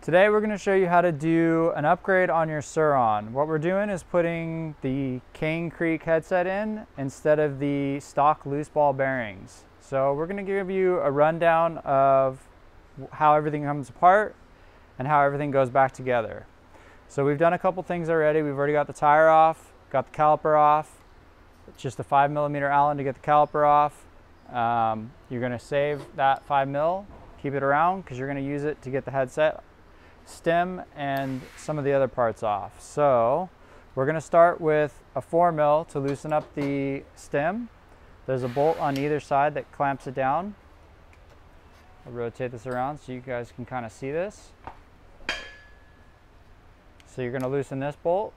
Today we're going to show you how to do an upgrade on your Sur Ron. What we're doing is putting the CaneCreek headset in instead of the stock loose ball bearings. So we're going to give you a rundown of how everything comes apart and how everything goes back together. So we've done a couple things already. We've already got the tire off, got the caliper off. It's just a 5mm Allen to get the caliper off. You're going to save that 5mm, keep it around because you're going to use it to get the headset stem and some of the other parts off. So we're going to start with a 4mm to loosen up the stem. There's a bolt on either side that clamps it down. I'll rotate this around so you guys can kind of see this. So you're going to loosen this bolt.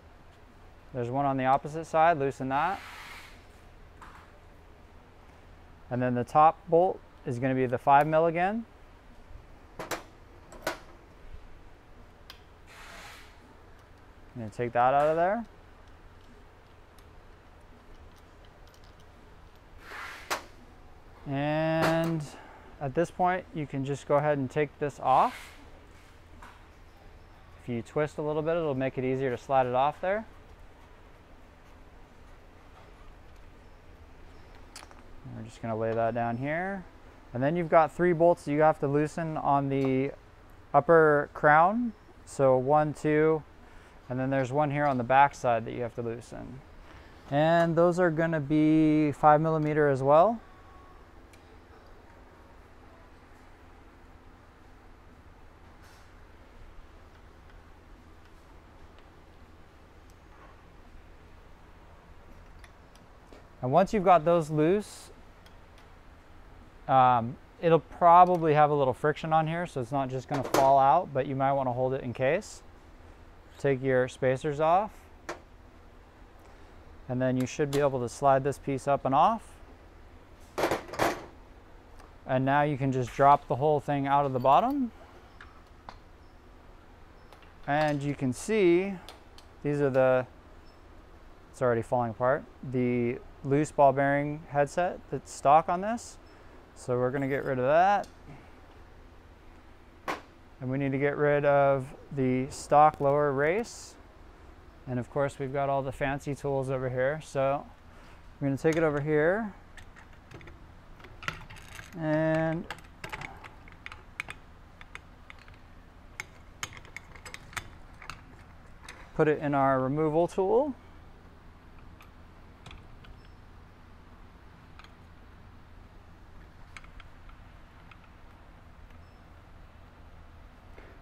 There's one on the opposite side, loosen that. And then the top bolt is going to be the 5mm again. I'm going to take that out of there. And at this point, you can just go ahead and take this off. If you twist a little bit, it'll make it easier to slide it off there. And we're just going to lay that down here. And then you've got 3 bolts that you have to loosen on the upper crown. So 1, 2, and then there's one here on the back side that you have to loosen. And those are going to be 5mm as well. And once you've got those loose, it'll probably have a little friction on here, so it's not just going to fall out, but you might want to hold it in case. Take your spacers off, and then you should be able to slide this piece up and off. And now you can just drop the whole thing out of the bottom. And you can see, these are the, it's already falling apart, the loose ball bearing headset that's stock on this. So we're going to get rid of that. And we need to get rid of the stock lower race. And of course we've got all the fancy tools over here. So I'm going to take it over here and put it in our removal tool.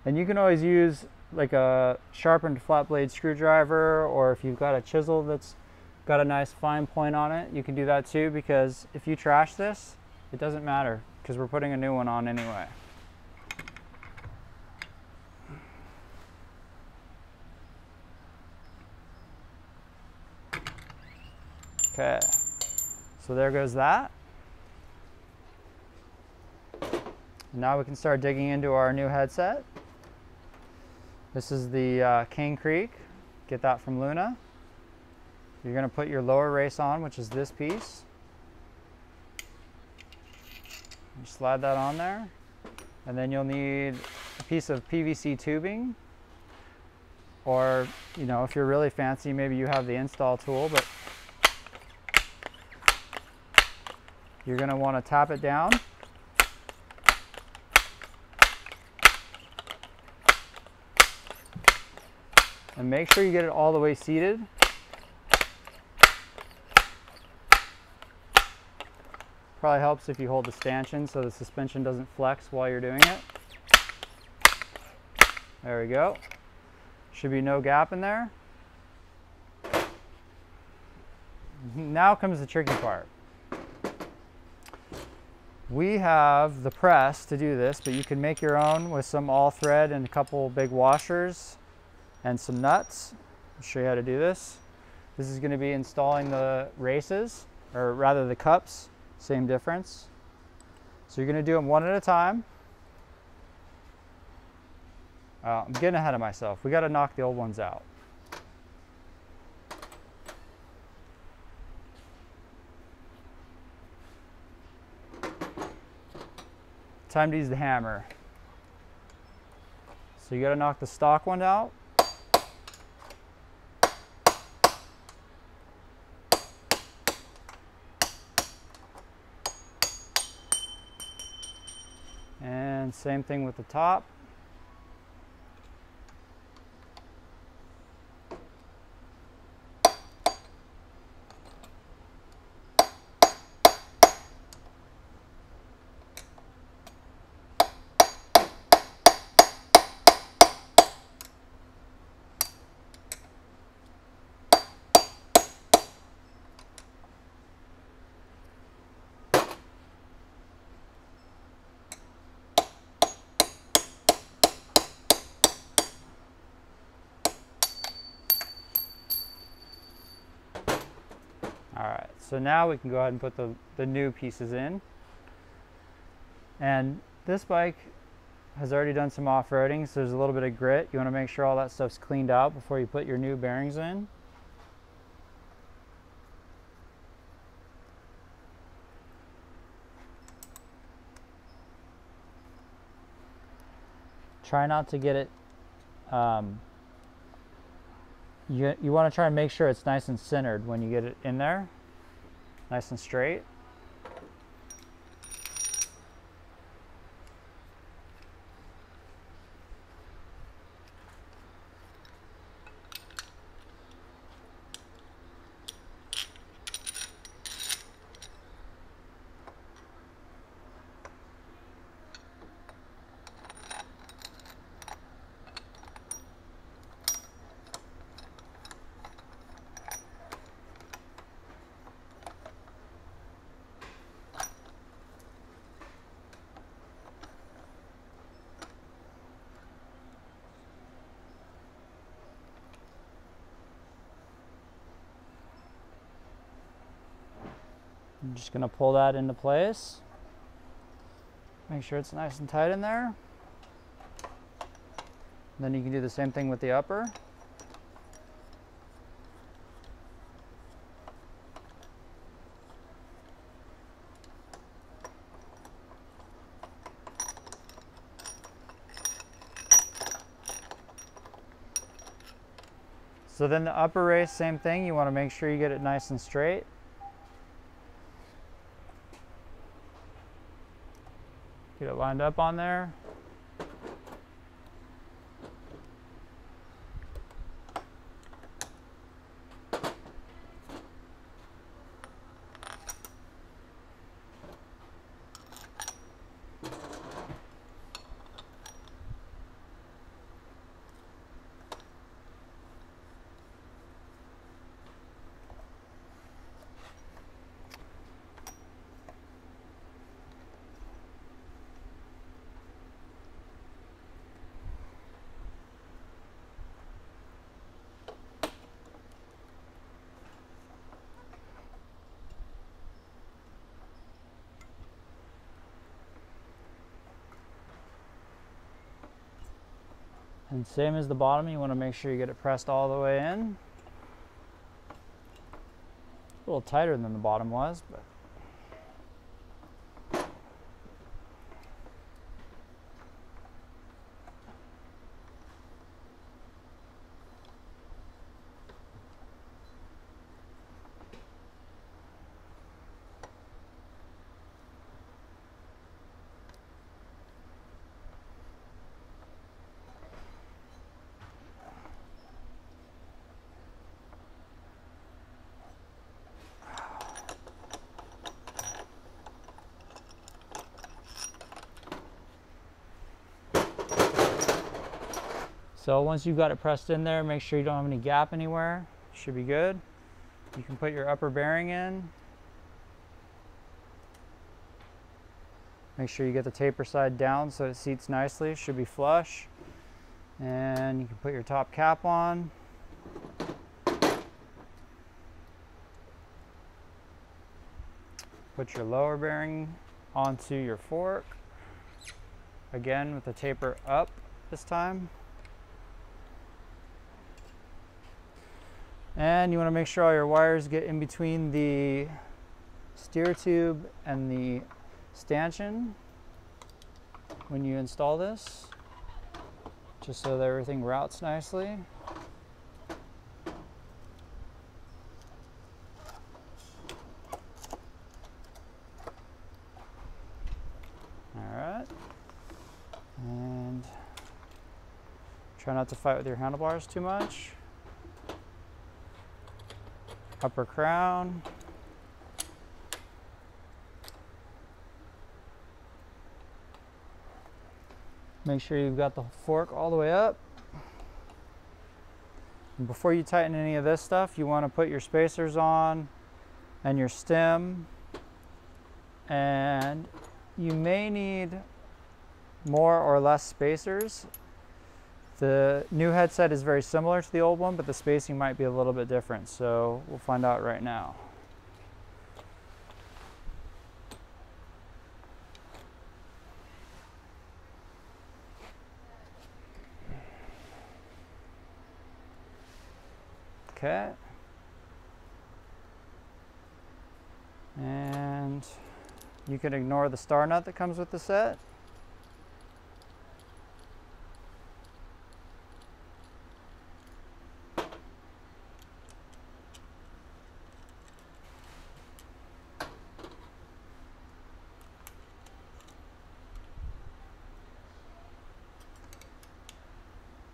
And you can always use like a sharpened flat blade screwdriver, or if you've got a chisel that's got a nice fine point on it, you can do that too, because if you trash this, it doesn't matter because we're putting a new one on anyway. Okay, so there goes that. Now we can start digging into our new headset. This is the CaneCreek. Get that from Luna. You're going to put your lower race on, which is this piece. You slide that on there. And then you'll need a piece of PVC tubing. Or, you know, if you're really fancy, maybe you have the install tool, but you're going to want to tap it down. And make sure you get it all the way seated. Probably helps if you hold the stanchion so the suspension doesn't flex while you're doing it. There we go. Should be no gap in there. Now comes the tricky part. We have the press to do this, but you can make your own with some all thread and a couple big washers and some nuts. I'll show you how to do this. This is going to be installing the races, or rather the cups, same difference. So you're going to do them one at a time. I'm getting ahead of myself. We got to knock the old ones out. Time to use the hammer. So you got to knock the stock one out. And same thing with the top. Alright, so now we can go ahead and put the new pieces in. And this bike has already done some off-roading, so there's a little bit of grit. You want to make sure all that stuff's cleaned out before you put your new bearings in. Try not to get it, you want to try and make sure it's nice and centered when you get it in there, nice and straight. I'm just going to pull that into place. Make sure it's nice and tight in there. Then you can do the same thing with the upper. So then the upper race, same thing. You want to make sure you get it nice and straight. Get it lined up on there. And same as the bottom, you want to make sure you get it pressed all the way in. A little tighter than the bottom was, but so once you've got it pressed in there, make sure you don't have any gap anywhere. Should be good. You can put your upper bearing in. Make sure you get the taper side down so it seats nicely. Should be flush. And you can put your top cap on. Put your lower bearing onto your fork. Again with the taper up this time. And you want to make sure all your wires get in between the steer tube and the stanchion when you install this. just so that everything routes nicely. All right. And try not to fight with your handlebars too much. Upper crown. Make sure you've got the fork all the way up. And before you tighten any of this stuff, you want to put your spacers on and your stem. And you may need more or less spacers. The new headset is very similar to the old one, but the spacing might be a little bit different. So we'll find out right now. Okay. And you can ignore the star nut that comes with the set.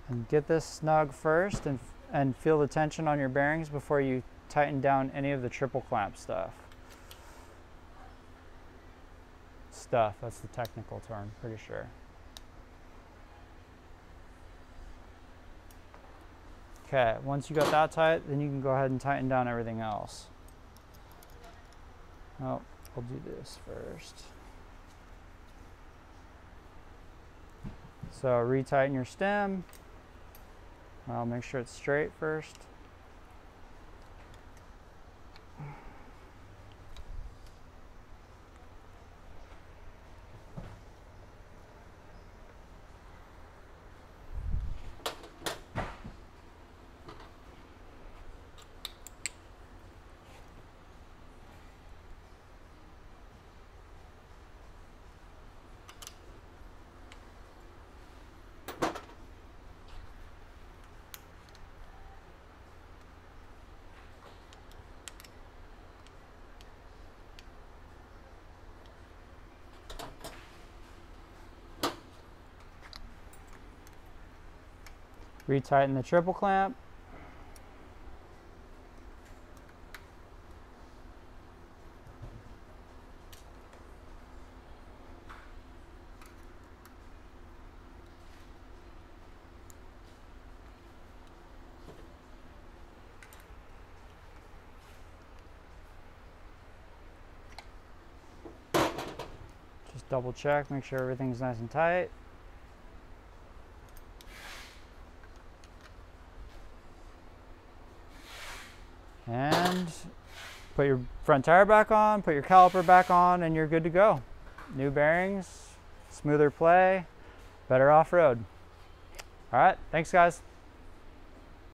And get this snug first and feel the tension on your bearings before you tighten down any of the triple clamp stuff. That's the technical term, pretty sure. Okay, once you got that tight, then you can go ahead and tighten down everything else. Oh, we'll do this first. So retighten your stem. I'll make sure it's straight first. Retighten the triple clamp. Just double check, make sure everything's nice and tight. And put your front tire back on, put your caliper back on, and you're good to go. New bearings, smoother play, better off-road. All right, thanks guys.